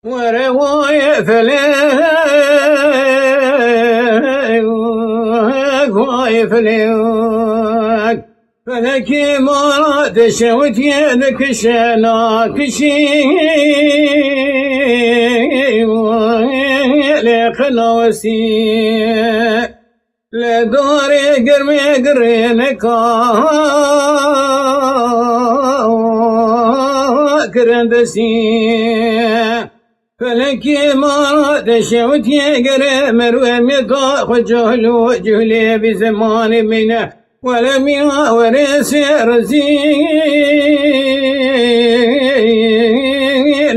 ورواية فليك فلك مراد شوت يدك شلاك شي لخلوسي لدوري قرمي قرينك كرندسي فلك مراد شوت يقرأ مروم يطاق جهلو جهلي بزمان منه ولم يورث رزين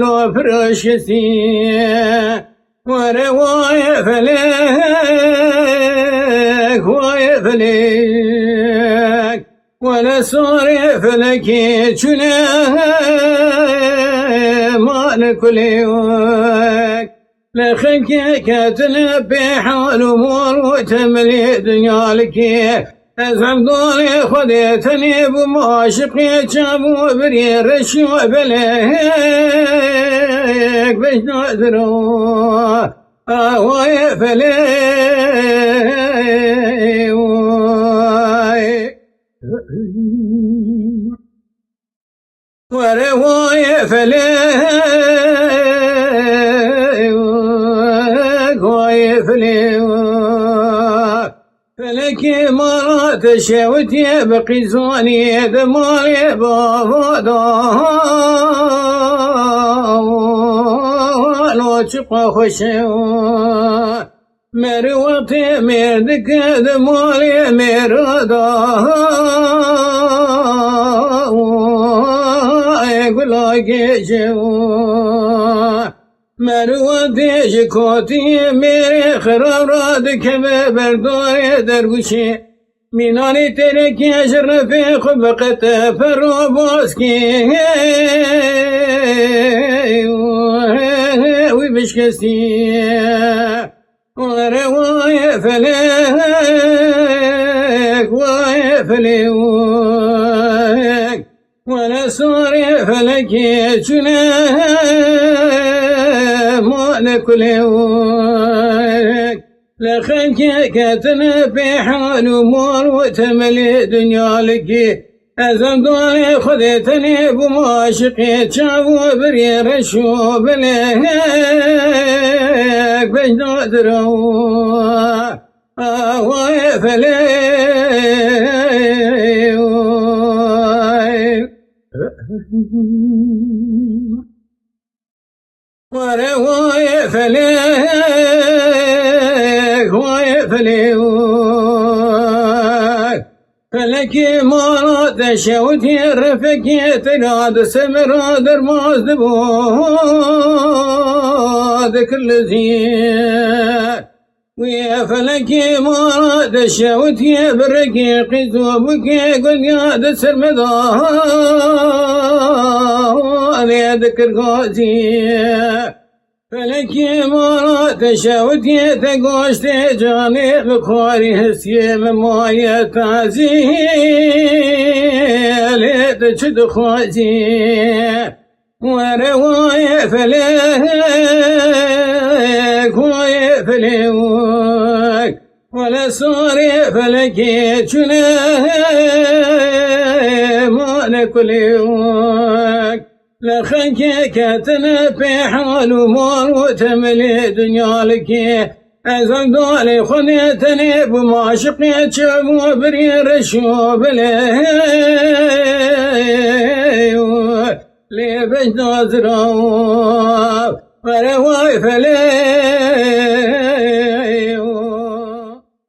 وفرشسي ورواية فلك ويفلك ولا صار فلك ما نكل يوك لخلك كتنبي حال امور وتملي دنيا لك أزعم دولي خذيتني بمعاشقي جابوا بري رشو بليك باش نعذروا واي فليك ورواية فليك واي فليك فلك مرات شوتي بقي زوني دماري بابا لو شقا خشوا مروتي مردك دماري مردا يقول لك جوا مروتي شكوتي ميري خراب رادك بردوري درگوشي مینانی تیرے کی اشرف خبقت فروبوسکی وی بشکستی ورواي فلك ويفلك ولا صار فلك ما لكل لخلك كتنبي حال امور وتملي دنيا لك أزم دولي خذيتني بمعاشقي تشابوا بري رشو بليك باش نقدروا واي فليك ورواي فليك واي فليك فلك مراد شوتي رفك تناد سمر درماز دبود كل زين ويا فلك مراد شوتي برقي قذوبك قل يا دسر مدار يا ذكر غازي فلك مراد شوتي تقوش تجاني بخاري هسي ممايا تعزي ليت تشد خوازي ورواي فلك واي فلك ولا صاري فلك ما لكل يوك لخلك كتنبي حال امور وتملي دنيا لك أزم دولي خذيتني بمعشقي تشابوا بري رشو بليك لي باش نظروا ورواي فليك